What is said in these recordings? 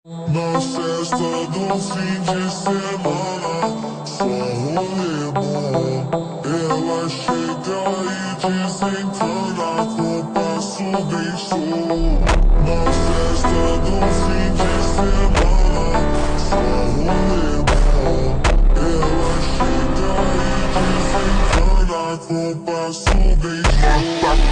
Na festa do fim de semana, só rolê bom. Ela chega e desencana com passo bem show. Na festa do fim de semana, só rolê bom. Ela chega e desencana com passo bem show.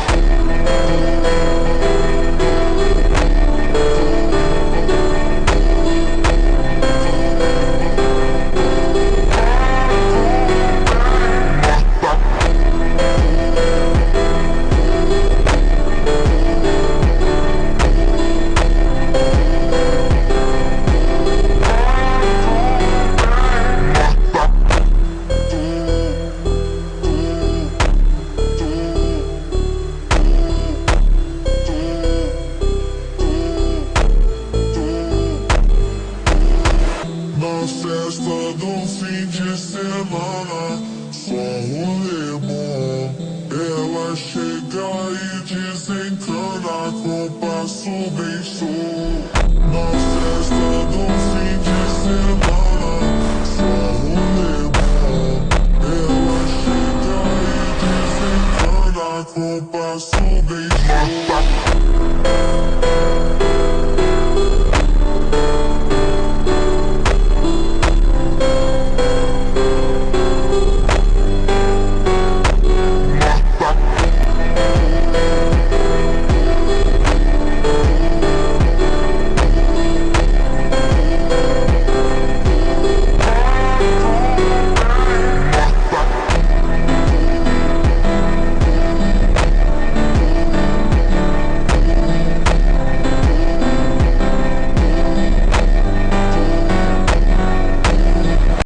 Na festa do fim de